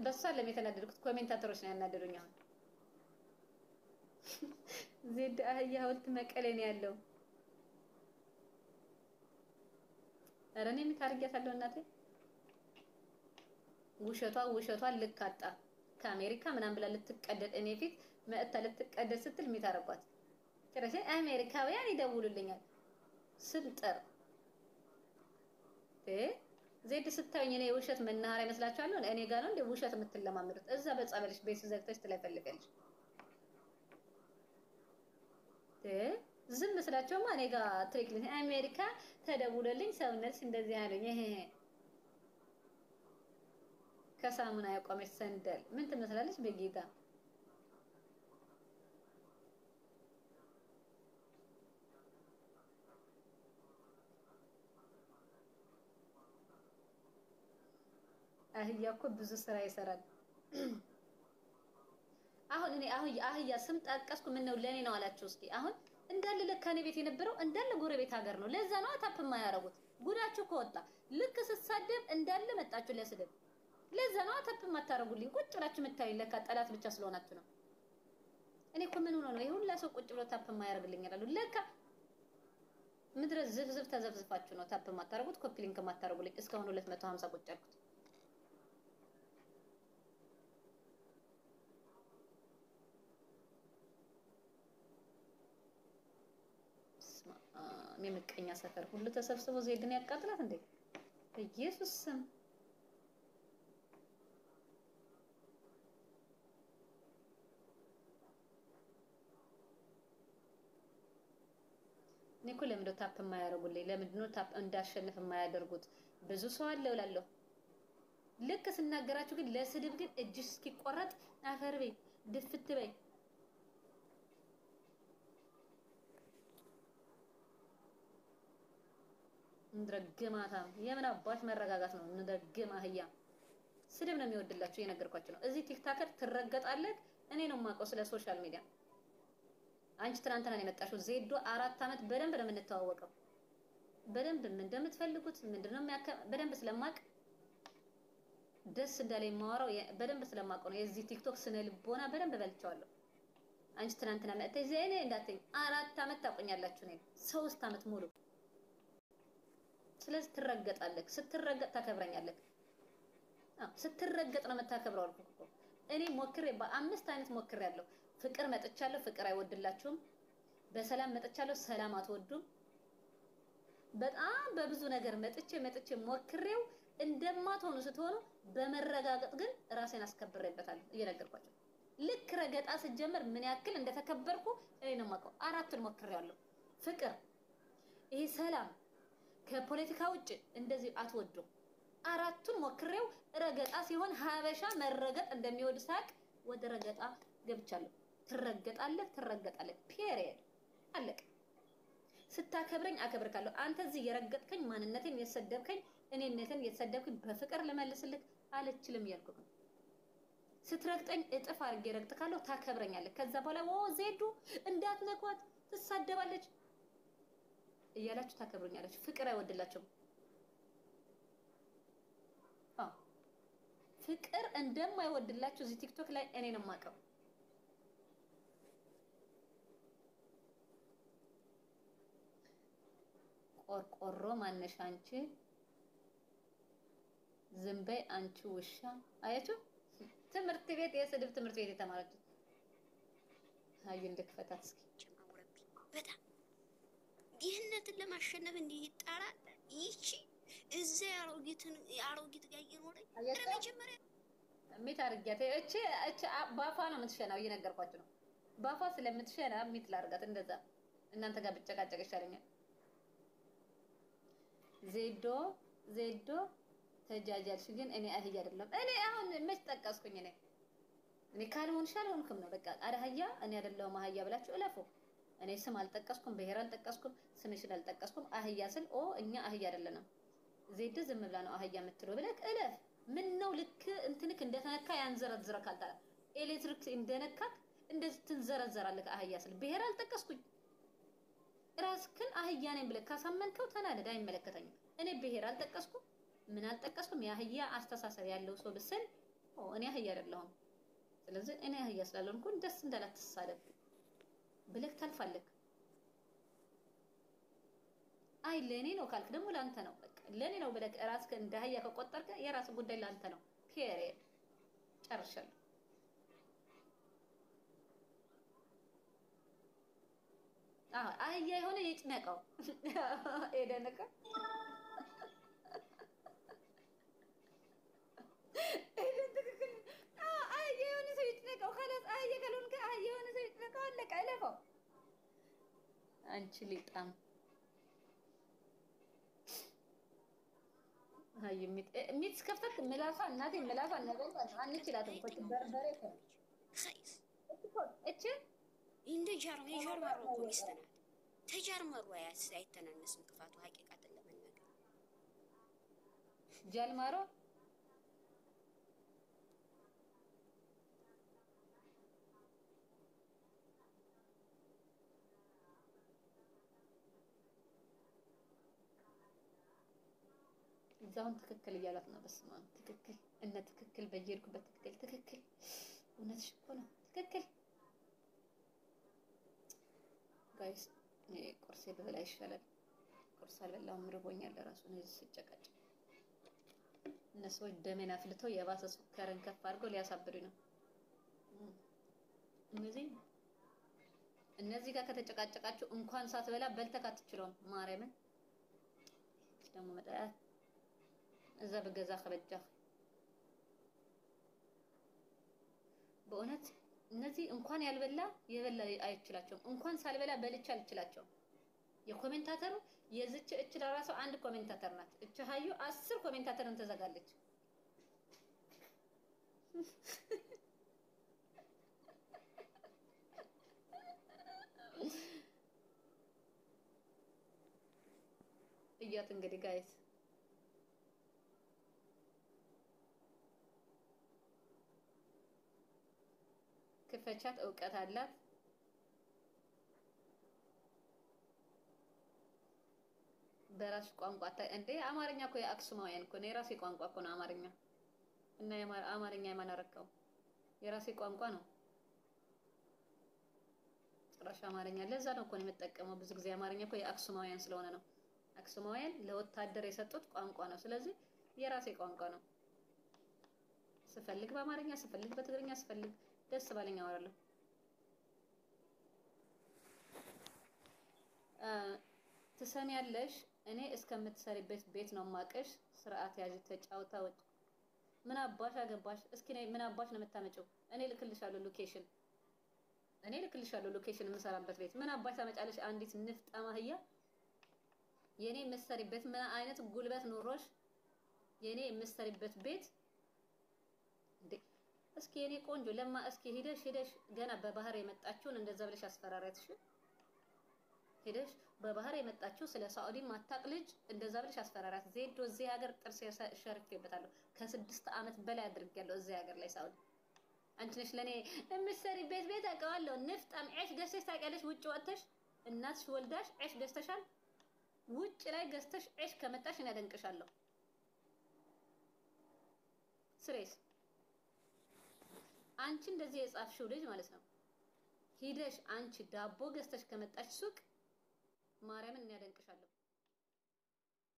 በሷ ለሚተናደዱት ኮሜንታተሮች ነው ያናደዱኝ አሁን ዜድ አህያ ሐውልት መቀሌ ነው ያለው አረኔ ምታርጊያታለሁ እናቴ ውሸቷ ልካጣ ከአሜሪካ ምናምን ብላ ልትቀደድ እኔ ፊት መጥታ ልትቀደድ ስትል ሚታረቋት ጭራሽ አሜሪካውያን ይደውሉልኛል ስንጠር ዜድ ስታዩኝ እኔ ውሸት መናኸሪያ ይመስላችኋል እኔ ጋር ነው እንደ ውሸት የምትለማመዱት እዛ በጻበልሽ ቤት ዘግተሽ ትለፈልፈልሽ ዝም መስላችሁማ እኔ ጋር ትሪክሊ አሜሪካ ተደውሎልኝ ሰውነትሽ እንደዚህ ያለኝ ከሳሙና ያቆመች ሰንደል ምን ትመስላለች በጌታ አህያ እኮ ብዙ ስራ ይሰራል አሁን እኔ አህያ ስም ጠቀስኩ ምን ነው ለኔ ነው አላችሁ እስኪ አሁን እንዳለ ለካኔ ቤት የነበረው እንዳለ ጎረቤት ሀገር ነው ለዛ ነው አታፕ ማያረጉት ጉዳችሁ ከወጣ ልክ ስሳደብ እንዳለ መጣችሁ ለስደብ ለዛ ነው አታፕ ማታረጉልኝ ቁጭ ብላችሁ መታዩ ለካ ጠላት ብቻ ስለሆናችሁ ነው እኔ እኮ ምን ሆነ ነው ይሄ ሁላ ሰው ቁጭ ብሎ ታፕ ማያረግልኝ ይላሉ ለካ ምድረ ዝፍዝፍ ተዘፍዝፋችሁ ነው ታፕ ማታረጉት ኮፒ ሊንክ ማታረጉልኝ እስካሁን 250 ቁጭ አልኩት ምንቀኛ ሰፈር ሁሉ ተሰብስቦ ዜድን ያቃጥላት እንዴ በኢየሱስ ስም ኒኮ ለምንድነው ታፕ የማያደርጉልኝ ለምንድነው ታፕ እንዳሸንፍ የማያደርጉት ብዙ ሰው አለ እላለሁ ልክ ስናገራችሁ ግን ለስድብ ግን እጅሽ እስኪቆረጥ አፈር በይ ድፍት በይ እንደረግማታ የምን አባሽ መረጋጋት ነው እንደረግማ አህያ ስድብ ነው የሚወድላችሁ የነገርኳችሁ ነው እዚህ ቲክታከር ትረገጣለህ እኔ ነው ማቀው ስለ ሶሻል ሚዲያ አንቺ ትናንትና ነው የመጣሽው ዜዶ 4 አመት በደንብ ነው የምንተዋወቀው በደንብ ምን እንደምትፈልጉት ምንድነው በደንብ ስለማቅ ደስ እንዳለኝ ማወራው በደንብ ስለማቀው ነው የዚህ ቲክቶክ ስነ ልቦና በደንብ በልቻለሁ አንቺ ትናንትና መጥተሽ ዘይኔ እንዳትኝ 4 አመት ታቆኛላችሁ ነው 3 አመት ሙሉ ስለዚህ ትረገጣለህ ስትረገጥ ታከብረኛለህ ስትረገጥ ነው መታከብረው አልኩ እኔ ሞክሬ በአምስት አይነት ሞክሬያለሁ ፍቅር መጥቻለሁ ፍቅር አይወድላችሁም በሰላም መጥቻለሁ ሰላም አትወዱም በጣም በብዙ ነገር መጥቼ ሞክሬው እንደማትሆኑ ስትሆኑ በመረጋገጥ ግን ራሴን አስከብሬበታለሁ እየነገርኳችሁ ልክ ረገጣ ሲጀመር ምን ያክል እንደተከበርኩ እኔ ነው ማቀው አራቱን ሞክሬያለሁ ፍቅር ይሄ ሰላም ከፖለቲካ ውጭ እንደዚህ አትወዱ አራቱን ሞክሬው ረገጣ ሲሆን ሀበሻ መረገጥ እንደሚወድ ሳቅ ወደ ረገጣ ገብቻለሁ ትረገጣለህ ፒሪየድ አለቀ ስታከብረኝ አከብርካለሁ አንተ እዚህ የረገጥከኝ ማንነቴን የሰደብከኝ እኔነትን የሰደብከኝ በፍቅር ለመልስልክ አልችልም ያልኩህ ስትረግጠኝ እጥፍ አድርጌ ረግጥካለሁ ታከብረኛለህ ከዛ በኋላ ዜዱ እንዳትነኳት ትሳደባለች እያላችሁ ታከብሩኛላችሁ ፍቅር አይወድላችሁም ፍቅር እንደማይወድላችሁ እዚህ ቲክቶክ ላይ እኔ ነው ማቀው ቆርቆሮ ማነሽ አንቺ ዝምበይ አንቺ ውሻ አያችሁ ትምህርት ቤት የስድብ ትምህርት ቤት የተማራችሁ አይ እንደከፈታት እስኪ በጣም ይህነትን ለማሸነፍ እንዲህ ይጣራል ይቺ እዛ ያሮጊት ጋር እየኖረ ለመጀመሪያ ሚት አርጋት እቺ ባፋ ነው የምትሸናው እየነገርኳችሁ ነው ባፋ ስለምትሸና ሚት ላርጋት እንደዛ እናንተ ጋር ብጨቃጨቅ ይሻለኛል ዜዶ ተጃጃልሽ ግን እኔ አህያ አይደለም እኔ አሁን መች ጠቀስኩኝ እኔ ካልሆን ሻልሆንኩም ነው በቃ አህያ እኔ አይደለም አህያ ብላችሁ እለፉ እኔ ስም አልጠቀስኩም ብሄር አልጠቀስኩም ስምሽን አልጠቀስኩም አህያ ስል እኛ አህያ አይደለንም ዜድ ዝም ብላ ነው አህያ የምትለው ብለክ እለፍ ምን ነው ልክ እንትንክ እንደተነካ ያንዘረዝረካል ታላ ኤሌክትሪክ እንደነካክ እንደዚህ ትንዘረዘራለክ አህያ ስል ብሄር አልጠቀስኩኝ ራስክን አህያ ነኝ ብለክ ካሳመንከው ተናደድ አይመለከተኝም እኔ ብሄር አልጠቀስኩም ምን አልጠቀስኩም ያህያ አስተሳሰብ ያለው ሰው ብስል እኔ አህያ አይደለሁም። ስለዚህ እኔ አህያ ስላልሆንኩ ደስ እንዳላት ተሳደብ ብለህ ታልፋለህ። አይ ለኔ ነው ካልክ ደግሞ ላንተ ነው። በቃ ለኔ ነው ብለህ ራስህን እንደ አህያ ከቆጠርክ የራስህ ጉዳይ ላንተ ነው። ፔሪየድ ጨርሻለሁ። አህያ የሆነ ይጭነቀው ኤደንከ ኤደን ትክክል። አህያ የሆነ ሰው ይጭነቀው خلاص አህያ ካልሆንክ አህያ የሆነ ሰው ይጭነቀው አለቀ እለፈው። አንቺ ሊጣም አይ ሚት ከፍተት ምላፋ እናቴ ምላፋ ነገር አንችላትም እኮ በርበሬ خيس እቺ እንደ ጃርማሮ እኮ ሚስት ናት። ተጃርማሮ አይተናነስም ክፋቱ ሀቂቃትን ለመናገር ጃልማሮ እዛውን ትክክል እያላት ነው። በስመ አብ ትክክል እነ ትክክል በየሄድኩበት ትክክል እውነትሽ እኮ ነው ትክክል። ጋይስ ቁርሴ በላይ ይሻላል። ቁርስ አልበላሁም ርቦኛል። ለራሱ ነው ስጨቀጭ እነሱ ደሜን አፍልተው የባሰ ሱከርን ከፍ አድርገው ሊያሳብዱኝ ነው። እነዚህ ጋር ከተጨቃጨቃችሁ እንኳን ሳትበላ በልተህ አትችለውም። ማርያምን ደግሞ መጣ እዛ በገዛ ከበጃህ በእውነት እነዚህ እንኳን ያልበላ የበላ አይችላቸውም። እንኳን ሳልበላ በልቻ አልችላቸውም። የኮሜንታተሩ የዝች እች ለራሱ አንድ ኮሜንታተር ናት። እች ሀዩ 10 ኮሜንታተርን ተዘጋለች። እያት እንግዲህ ጋይስ ክፈቻት እውቀት አላት። በራስ ቋንቋ እንደ አማርኛ እኮ የአክሱማውያን እኮ ነው። የራሴ ቋንቋ እኮ ነው አማርኛ እና አማርኛ የማናረከው የራሴ ቋንቋ ነው። ጭራሽ አማርኛ ለዛ ነው እኮ ነው የምጠቀመው ብዙ ጊዜ። አማርኛ እኮ የአክሱማውያን ስለሆነ ነው። አክሱማውያን ለወታደር የሰጡት ቋንቋ ነው። ስለዚህ የራሴ ቋንቋ ነው። ስፈልግ በአማርኛ ስፈልግ በትግርኛ ስፈልግ ደስ ባለኝ አወራለሁ። ትሰሚያለሽ? እኔ እስከምትሰሪበት ቤት ነው ማቀሽ። ስርዓት ያዥ ተጫውታ ወጥ ምን አባሽ አገባሽ? እስኪ ነይ ምን አባሽ ነው የምታመጪው? እኔ ልክልሻለሁ ሎኬሽን የምሰራበት ቤት። ምን አባሽ ታመጫለሽ? አንዲት ንፍጣማ አህያ የኔ የምትሰሪበት ምን አይነት ጉልበት ኖሮሽ የኔ የምትሰሪበት ቤት እንዴ? እስኪ የኔ ቆንጆ ለማ እስኪ ሄደሽ ገና በባህር የመጣችውን እንደዛ ብለሽ አስፈራሪያትሽ። ሄደሽ በባህር የመጣችው ስለ ሳኡዲ ማታቅ ልጅ እንደዛ ብለሽ አስፈራሪያት። ዜዶ እዚህ ሀገር ጥርስ ሸርፌበታለሁ። ከ6 አመት በላይ አድርጌያለሁ እዚህ ሀገር ላይ ሳኡዲ። አንቺ ነሽ ለኔ የምትሰሪበት ቤት አውቀዋለሁ። ንፍጣም ዒሽ ገዝተሽ ታውቂያለሽ? ውጭ ወጥተሽ እናትሽ ወልዳሽ ዒሽ ገዝተሻል? ውጭ ላይ ገዝተሽ ዒሽ ከመጣሽ እኔ አደንቅሻለሁ። ስሬስ አንቺ እንደዚህ የጻፍሽው ልጅ ማለት ነው። ሂደሽ አንቺ ዳቦ ገዝተሽ ከመጣሽ ሱቅ ማርያምን እኔ አደንቅሻለሁ።